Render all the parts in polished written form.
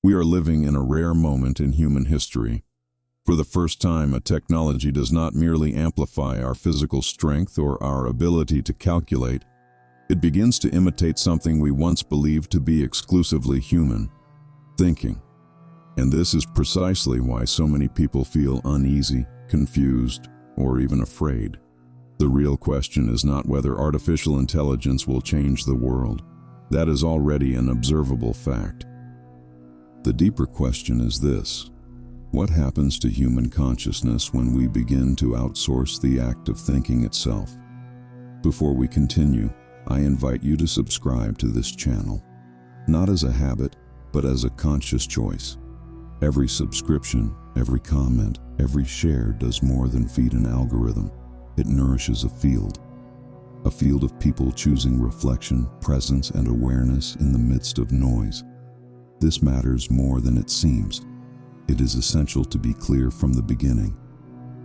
We are living in a rare moment in human history. For the first time, a technology does not merely amplify our physical strength or our ability to calculate. It begins to imitate something we once believed to be exclusively human: thinking. And this is precisely why so many people feel uneasy, confused, or even afraid. The real question is not whether artificial intelligence will change the world. That is already an observable fact. The deeper question is this: what happens to human consciousness when we begin to outsource the act of thinking itself? Before we continue, I invite you to subscribe to this channel, not as a habit, but as a conscious choice. Every subscription, every comment, every share does more than feed an algorithm. It nourishes a field of people choosing reflection, presence, and awareness in the midst of noise. This matters more than it seems. It is essential to be clear from the beginning.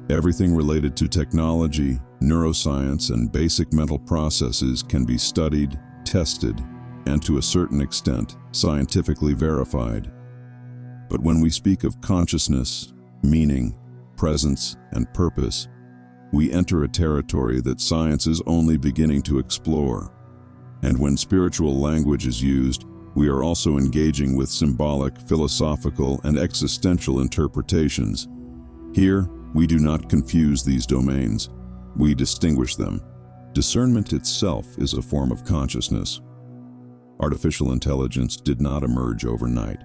Everything related to technology, neuroscience, and basic mental processes can be studied, tested, and to a certain extent, scientifically verified. But when we speak of consciousness, meaning, presence, and purpose, we enter a territory that science is only beginning to explore. And when spiritual language is used, we are also engaging with symbolic, philosophical, and existential interpretations. Here, we do not confuse these domains. We distinguish them. Discernment itself is a form of consciousness. Artificial intelligence did not emerge overnight.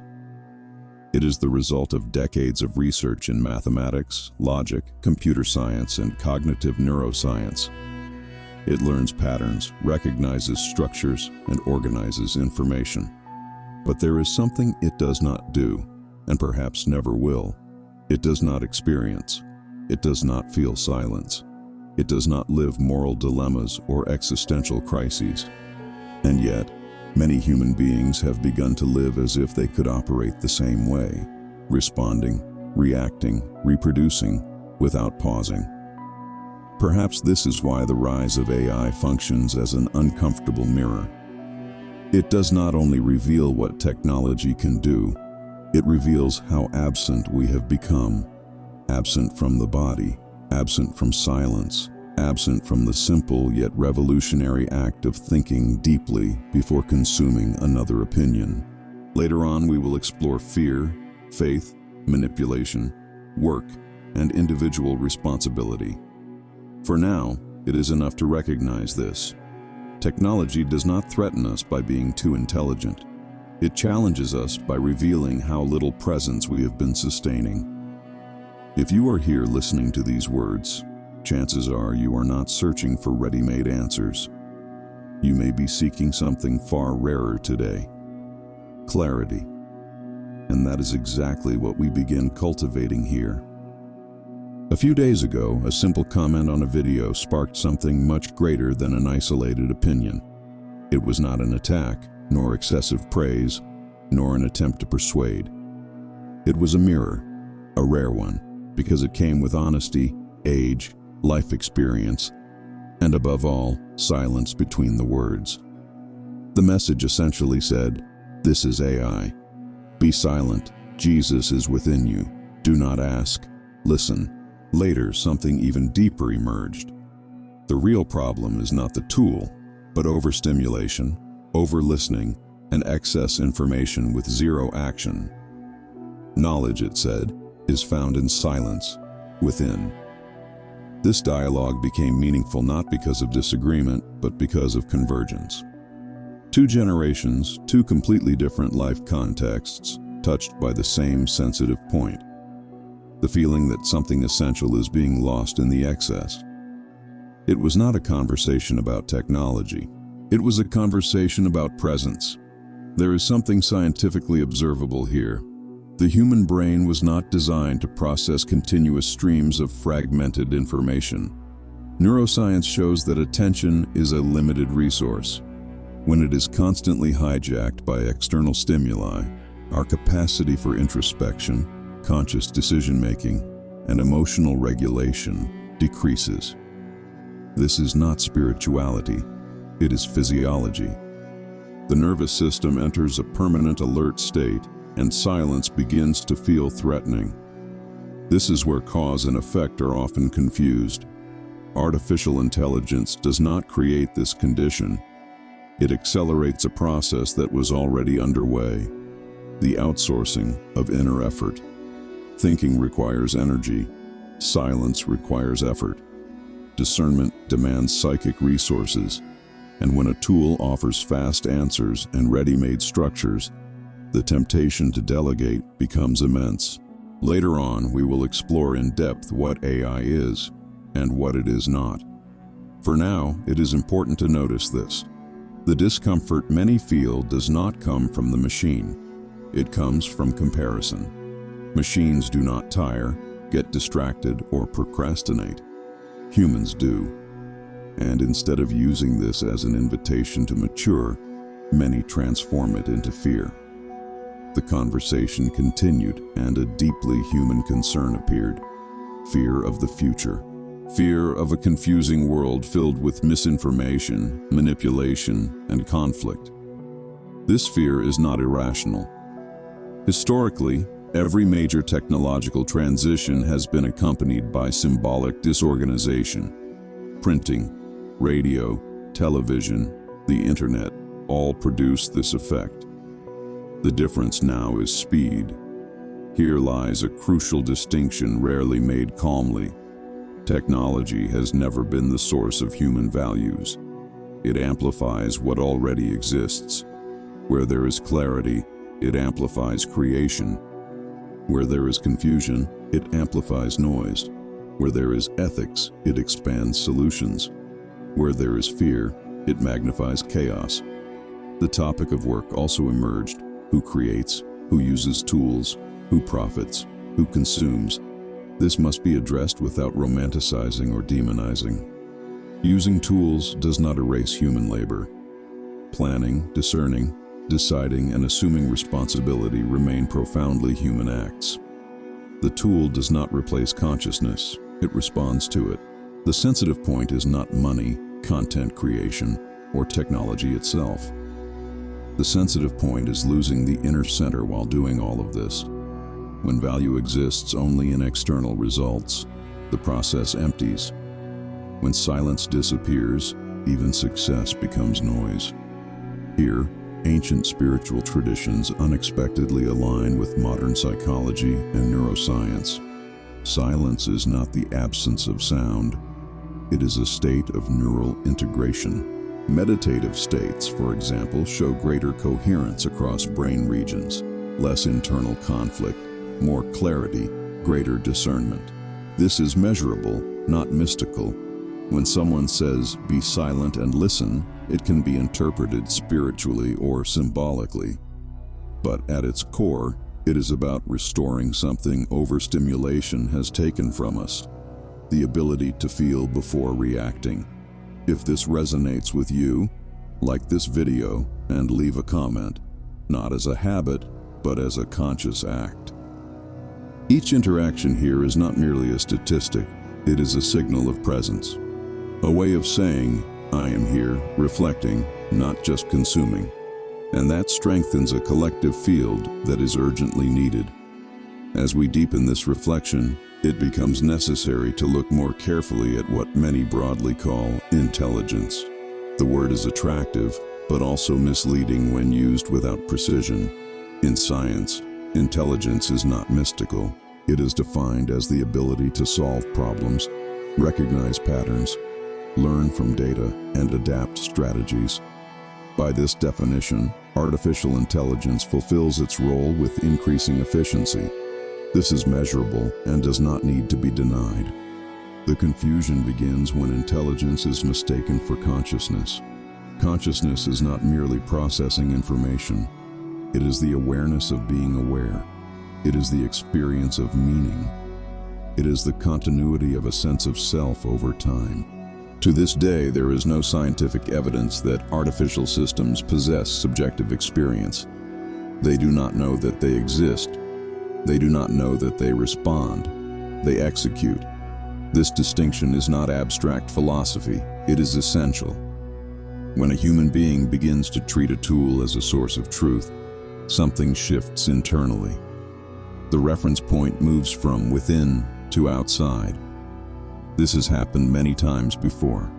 It is the result of decades of research in mathematics, logic, computer science, and cognitive neuroscience. It learns patterns, recognizes structures, and organizes information. But there is something it does not do, and perhaps never will. It does not experience. It does not feel silence. It does not live moral dilemmas or existential crises. And yet, many human beings have begun to live as if they could operate the same way, responding, reacting, reproducing, without pausing. Perhaps this is why the rise of AI functions as an uncomfortable mirror. It does not only reveal what technology can do, it reveals how absent we have become. Absent from the body, absent from silence, absent from the simple yet revolutionary act of thinking deeply before consuming another opinion. Later on, we will explore fear, faith, manipulation, work, and individual responsibility. For now, it is enough to recognize this. Technology does not threaten us by being too intelligent. It challenges us by revealing how little presence we have been sustaining. If you are here listening to these words, chances are you are not searching for ready-made answers. You may be seeking something far rarer today: clarity. And that is exactly what we begin cultivating here. A few days ago, a simple comment on a video sparked something much greater than an isolated opinion. It was not an attack, nor excessive praise, nor an attempt to persuade. It was a mirror, a rare one, because it came with honesty, age, life experience, and above all, silence between the words. The message essentially said, "This is AI. Be silent. Jesus is within you. Do not ask. Listen." Later, something even deeper emerged. The real problem is not the tool, but overstimulation, over-listening, and excess information with zero action. Knowledge, it said, is found in silence, within. This dialogue became meaningful not because of disagreement, but because of convergence. Two generations, two completely different life contexts, touched by the same sensitive point: the feeling that something essential is being lost in the excess. It was not a conversation about technology. It was a conversation about presence. There is something scientifically observable here. The human brain was not designed to process continuous streams of fragmented information. Neuroscience shows that attention is a limited resource. When it is constantly hijacked by external stimuli, our capacity for introspection, conscious decision-making, and emotional regulation decreases. This is not spirituality, it is physiology. The nervous system enters a permanent alert state, and silence begins to feel threatening. This is where cause and effect are often confused. Artificial intelligence does not create this condition. It accelerates a process that was already underway, the outsourcing of inner effort. Thinking requires energy. Silence requires effort. Discernment demands psychic resources. And when a tool offers fast answers and ready-made structures, the temptation to delegate becomes immense. Later on, we will explore in depth what AI is and what it is not. For now, it is important to notice this. The discomfort many feel does not come from the machine. It comes from comparison. Machines do not tire, get distracted, or procrastinate. Humans do. And instead of using this as an invitation to mature, many transform it into fear. The conversation continued, and a deeply human concern appeared. Fear of the future. Fear of a confusing world filled with misinformation, manipulation, and conflict. This fear is not irrational. Historically, every major technological transition has been accompanied by symbolic disorganization. Printing, radio, television, the internet all produce this effect. The difference now is speed. Here lies a crucial distinction rarely made calmly. Technology has never been the source of human values. It amplifies what already exists. Where there is clarity, it amplifies creation. Where there is confusion, it amplifies noise. Where there is ethics, it expands solutions. Where there is fear, it magnifies chaos. The topic of work also emerged. Who creates, who uses tools, who profits, who consumes. This must be addressed without romanticizing or demonizing. Using tools does not erase human labor. Planning, discerning, deciding, and assuming responsibility remain profoundly human acts. The tool does not replace consciousness, it responds to it. The sensitive point is not money, content creation, or technology itself. The sensitive point is losing the inner center while doing all of this. When value exists only in external results, the process empties. When silence disappears, even success becomes noise. Here, ancient spiritual traditions unexpectedly align with modern psychology and neuroscience. Silence is not the absence of sound. It is a state of neural integration. Meditative states, for example, show greater coherence across brain regions, less internal conflict, more clarity, greater discernment. This is measurable, not mystical. When someone says, "Be silent and listen," it can be interpreted spiritually or symbolically. But at its core, it is about restoring something overstimulation has taken from us: the ability to feel before reacting. If this resonates with you, like this video and leave a comment, not as a habit, but as a conscious act. Each interaction here is not merely a statistic, it is a signal of presence. A way of saying, I am here, reflecting, not just consuming. And that strengthens a collective field that is urgently needed. As we deepen this reflection, it becomes necessary to look more carefully at what many broadly call intelligence. The word is attractive, but also misleading when used without precision. In science, intelligence is not mystical. It is defined as the ability to solve problems, recognize patterns, learn from data, and adapt strategies. By this definition, artificial intelligence fulfills its role with increasing efficiency. This is measurable and does not need to be denied. The confusion begins when intelligence is mistaken for consciousness. Consciousness is not merely processing information. It is the awareness of being aware. It is the experience of meaning. It is the continuity of a sense of self over time. To this day, there is no scientific evidence that artificial systems possess subjective experience. They do not know that they exist. They do not know that they respond. They execute. This distinction is not abstract philosophy, it is essential. When a human being begins to treat a tool as a source of truth, something shifts internally. The reference point moves from within to outside. This has happened many times before.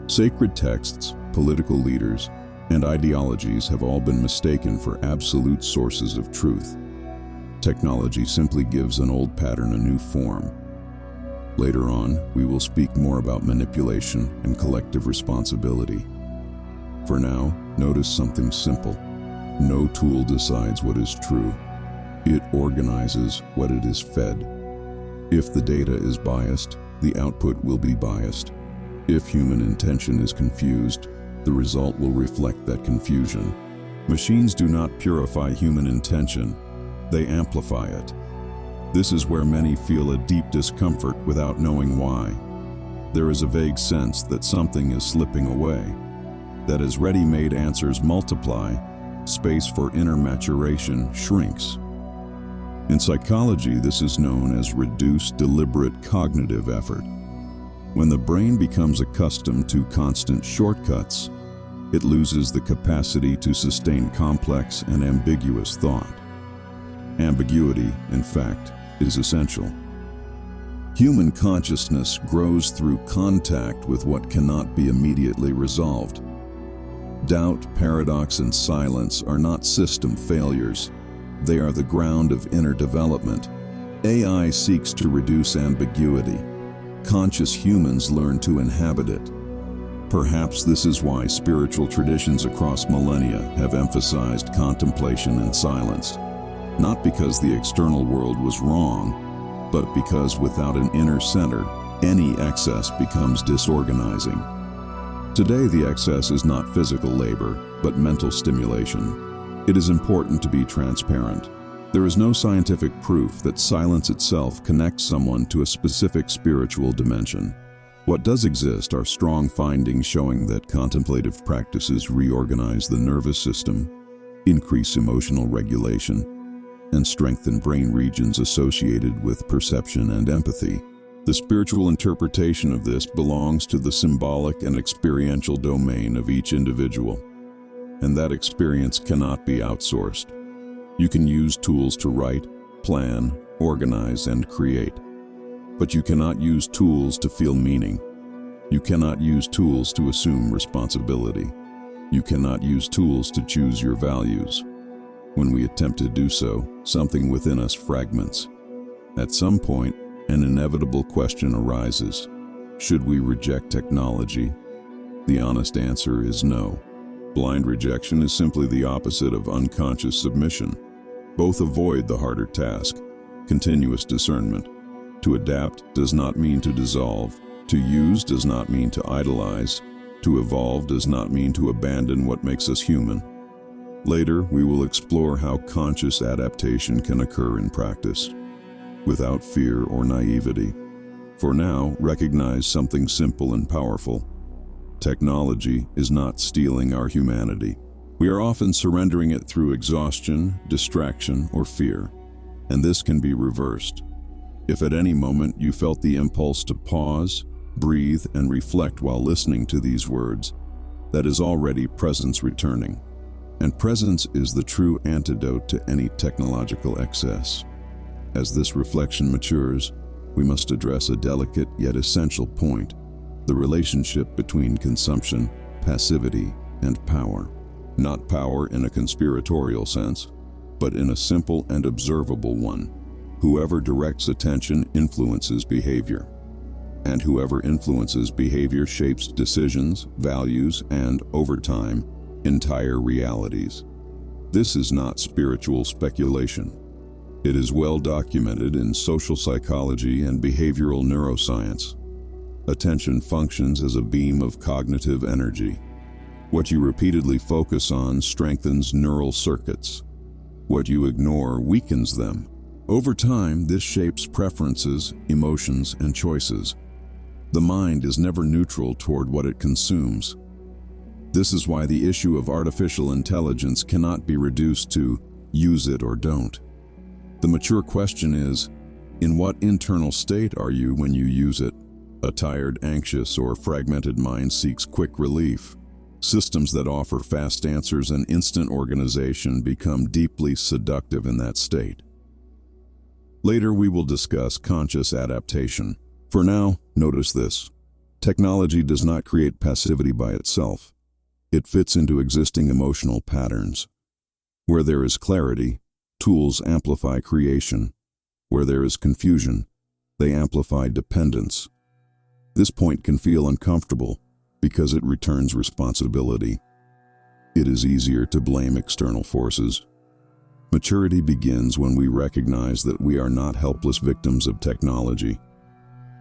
Sacred texts, political leaders, and ideologies have all been mistaken for absolute sources of truth. Technology simply gives an old pattern a new form. Later on, we will speak more about manipulation and collective responsibility. For now, notice something simple. No tool decides what is true. It organizes what it is fed. If the data is biased, the output will be biased. If human intention is confused, the result will reflect that confusion. Machines do not purify human intention, they amplify it. This is where many feel a deep discomfort without knowing why. There is a vague sense that something is slipping away, that as ready-made answers multiply, space for inner maturation shrinks. In psychology, this is known as reduced deliberate cognitive effort. When the brain becomes accustomed to constant shortcuts, it loses the capacity to sustain complex and ambiguous thought. Ambiguity, in fact, is essential. Human consciousness grows through contact with what cannot be immediately resolved. Doubt, paradox, and silence are not system failures. They are the ground of inner development. AI seeks to reduce ambiguity. Conscious humans learn to inhabit it. Perhaps this is why spiritual traditions across millennia have emphasized contemplation and silence. Not because the external world was wrong, but because without an inner center, any excess becomes disorganizing. Today, the excess is not physical labor, but mental stimulation. It is important to be transparent. There is no scientific proof that silence itself connects someone to a specific spiritual dimension. What does exist are strong findings showing that contemplative practices reorganize the nervous system, increase emotional regulation, and strengthen brain regions associated with perception and empathy. The spiritual interpretation of this belongs to the symbolic and experiential domain of each individual, and that experience cannot be outsourced. You can use tools to write, plan, organize, and create, but you cannot use tools to feel meaning. You cannot use tools to assume responsibility. You cannot use tools to choose your values. When we attempt to do so, something within us fragments. At some point, an inevitable question arises. Should we reject technology? The honest answer is no. Blind rejection is simply the opposite of unconscious submission. Both avoid the harder task, continuous discernment. To adapt does not mean to dissolve. To use does not mean to idolize. To evolve does not mean to abandon what makes us human. Later, we will explore how conscious adaptation can occur in practice, without fear or naivety. For now, recognize something simple and powerful. Technology is not stealing our humanity. We are often surrendering it through exhaustion, distraction, or fear, and this can be reversed. If at any moment you felt the impulse to pause, breathe, and reflect while listening to these words, that is already presence returning. And presence is the true antidote to any technological excess. As this reflection matures, we must address a delicate yet essential point: the relationship between consumption, passivity, and power. Not power in a conspiratorial sense, but in a simple and observable one. Whoever directs attention influences behavior, and whoever influences behavior shapes decisions, values, and, over time, entire realities. This is not spiritual speculation. It is well documented in social psychology and behavioral neuroscience. Attention functions as a beam of cognitive energy. What you repeatedly focus on strengthens neural circuits. What you ignore weakens them. Over time, this shapes preferences, emotions, and choices. The mind is never neutral toward what it consumes. This is why the issue of artificial intelligence cannot be reduced to use it or don't. The mature question is, in what internal state are you when you use it? A tired, anxious, or fragmented mind seeks quick relief. Systems that offer fast answers and instant organization become deeply seductive in that state. Later, we will discuss conscious adaptation. For now, notice this. Technology does not create passivity by itself. It fits into existing emotional patterns. Where there is clarity, tools amplify creation. Where there is confusion, they amplify dependence. This point can feel uncomfortable because it returns responsibility. It is easier to blame external forces. Maturity begins when we recognize that we are not helpless victims of technology.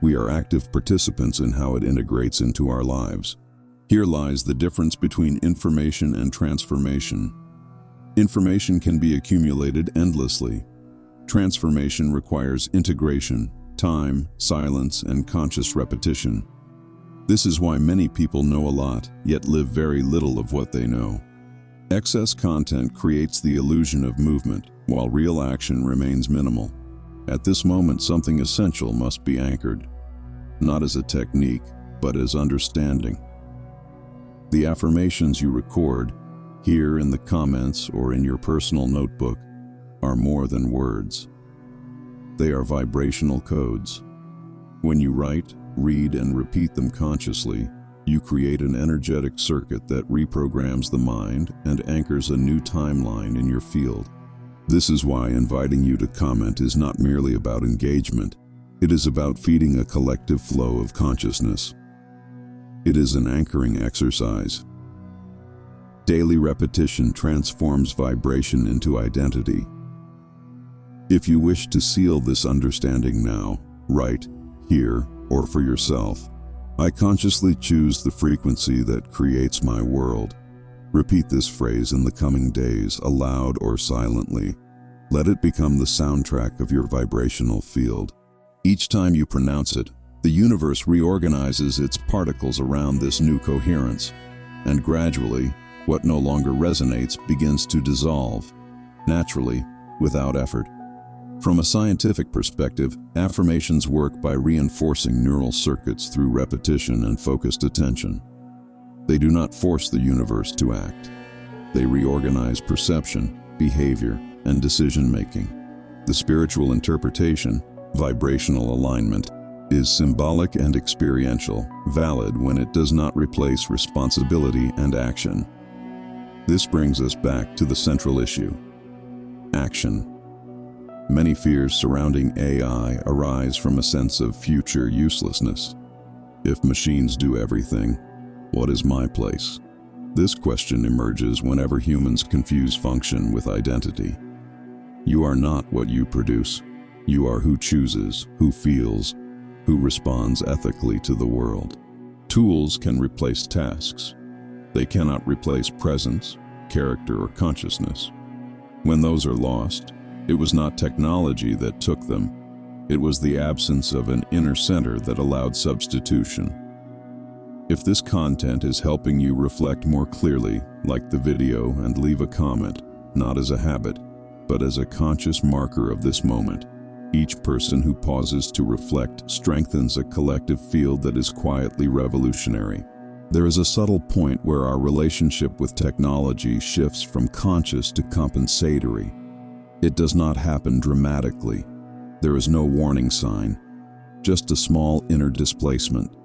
We are active participants in how it integrates into our lives. Here lies the difference between information and transformation. Information can be accumulated endlessly. Transformation requires integration, time, silence, and conscious repetition. This is why many people know a lot, yet live very little of what they know. Excess content creates the illusion of movement, while real action remains minimal. At this moment, something essential must be anchored, not as a technique, but as understanding. The affirmations you record, here in the comments or in your personal notebook, are more than words. They are vibrational codes. When you write, read, and repeat them consciously, you create an energetic circuit that reprograms the mind and anchors a new timeline in your field. This is why inviting you to comment is not merely about engagement. It is about feeding a collective flow of consciousness. It is an anchoring exercise. Daily repetition transforms vibration into identity. If you wish to seal this understanding now, write, here, or for yourself, I consciously choose the frequency that creates my world. Repeat this phrase in the coming days, aloud or silently. Let it become the soundtrack of your vibrational field. Each time you pronounce it, the universe reorganizes its particles around this new coherence, and gradually, what no longer resonates begins to dissolve, naturally, without effort. From a scientific perspective, affirmations work by reinforcing neural circuits through repetition and focused attention. They do not force the universe to act. They reorganize perception, behavior, and decision-making. The spiritual interpretation, vibrational alignment, is symbolic and experiential, valid when it does not replace responsibility and action. This brings us back to the central issue: action. Many fears surrounding AI arise from a sense of future uselessness. If machines do everything, what is my place? This question emerges whenever humans confuse function with identity. You are not what you produce. You are who chooses, who feels, who responds ethically to the world. Tools can replace tasks. They cannot replace presence, character, or consciousness. When those are lost, it was not technology that took them. It was the absence of an inner center that allowed substitution. If this content is helping you reflect more clearly, like the video and leave a comment, not as a habit, but as a conscious marker of this moment. Each person who pauses to reflect strengthens a collective field that is quietly revolutionary. There is a subtle point where our relationship with technology shifts from conscious to compensatory. It does not happen dramatically. There is no warning sign, just a small inner displacement.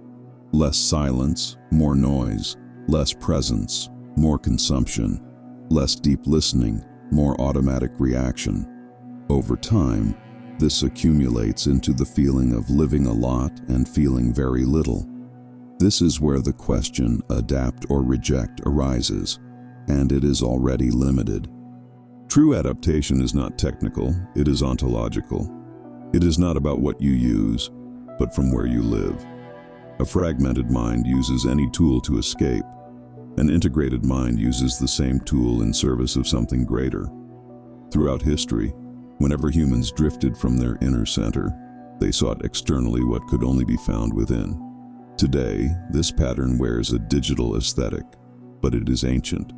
Less silence, more noise. Less presence, more consumption. Less deep listening, more automatic reaction. Over time, this accumulates into the feeling of living a lot and feeling very little. This is where the question, adapt or reject, arises, and it is already limited. True adaptation is not technical, it is ontological. It is not about what you use, but from where you live. A fragmented mind uses any tool to escape. An integrated mind uses the same tool in service of something greater. Throughout history, whenever humans drifted from their inner center, they sought externally what could only be found within. Today, this pattern wears a digital aesthetic, but it is ancient.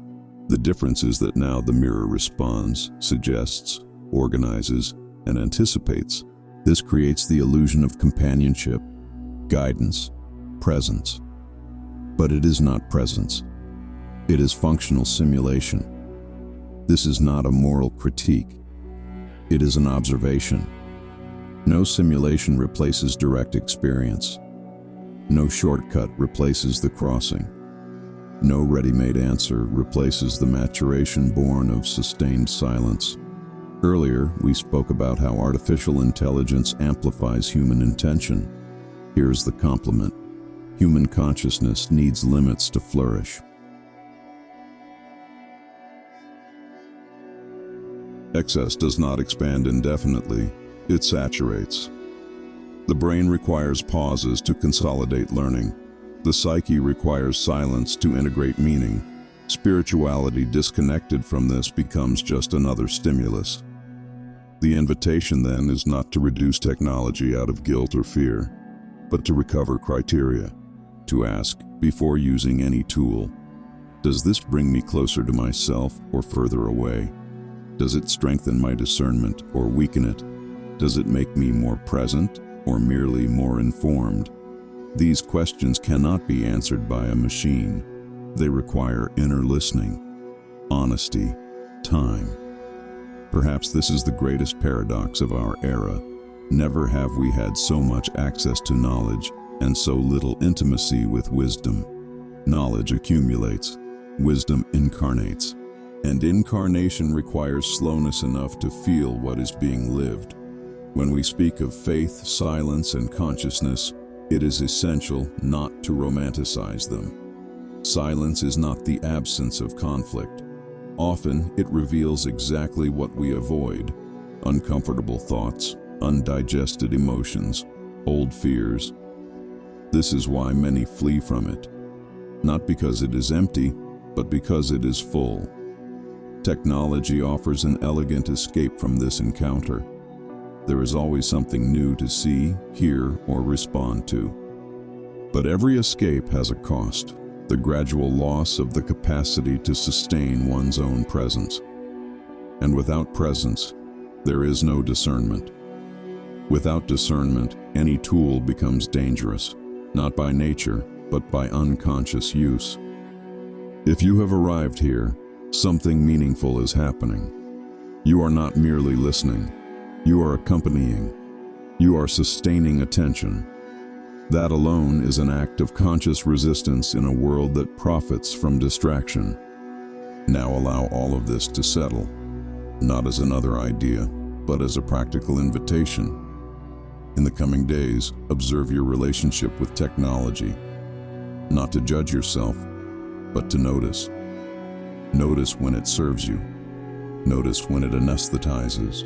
The difference is that now the mirror responds, suggests, organizes, and anticipates. This creates the illusion of companionship, guidance, presence. But it is not presence. It is functional simulation. This is not a moral critique. It is an observation. No simulation replaces direct experience. No shortcut replaces the crossing. No ready-made answer replaces the maturation born of sustained silence. Earlier, we spoke about how artificial intelligence amplifies human intention. Here's the compliment. Human consciousness needs limits to flourish. Excess does not expand indefinitely, it saturates. The brain requires pauses to consolidate learning. The psyche requires silence to integrate meaning. Spirituality disconnected from this becomes just another stimulus. The invitation then is not to reduce technology out of guilt or fear, but to recover criteria, to ask, before using any tool, does this bring me closer to myself or further away? Does it strengthen my discernment or weaken it? Does it make me more present or merely more informed? These questions cannot be answered by a machine. They require inner listening, honesty, time. Perhaps this is the greatest paradox of our era. Never have we had so much access to knowledge and so little intimacy with wisdom. Knowledge accumulates, wisdom incarnates, and incarnation requires slowness enough to feel what is being lived. When we speak of faith, silence, and consciousness, it is essential not to romanticize them. Silence is not the absence of conflict. Often, it reveals exactly what we avoid: uncomfortable thoughts, undigested emotions, old fears. This is why many flee from it. Not because it is empty, but because it is full. Technology offers an elegant escape from this encounter. There is always something new to see, hear, or respond to. But every escape has a cost: the gradual loss of the capacity to sustain one's own presence. And without presence, there is no discernment. Without discernment, any tool becomes dangerous, not by nature, but by unconscious use. If you have arrived here, something meaningful is happening. You are not merely listening. You are accompanying. You are sustaining attention. That alone is an act of conscious resistance in a world that profits from distraction. Now allow all of this to settle, not as another idea, but as a practical invitation. In the coming days, observe your relationship with technology, not to judge yourself, but to notice. Notice when it serves you. Notice when it anesthetizes.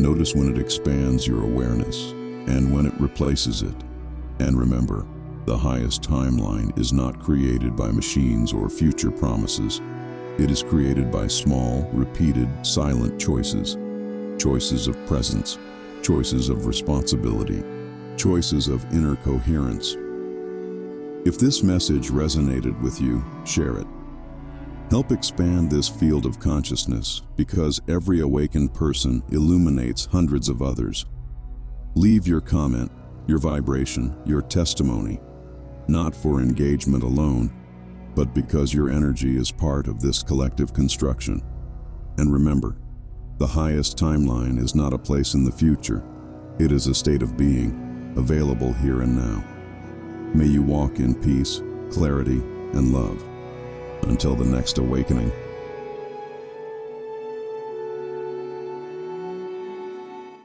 Notice when it expands your awareness, and when it replaces it. And remember, the highest timeline is not created by machines or future promises. It is created by small, repeated, silent choices. Choices of presence, choices of responsibility, choices of inner coherence. If this message resonated with you, share it. Help expand this field of consciousness, because every awakened person illuminates hundreds of others. Leave your comment, your vibration, your testimony, not for engagement alone, but because your energy is part of this collective construction. And remember, the highest timeline is not a place in the future. It is a state of being, available here and now. May you walk in peace, clarity, and love. Until the next awakening.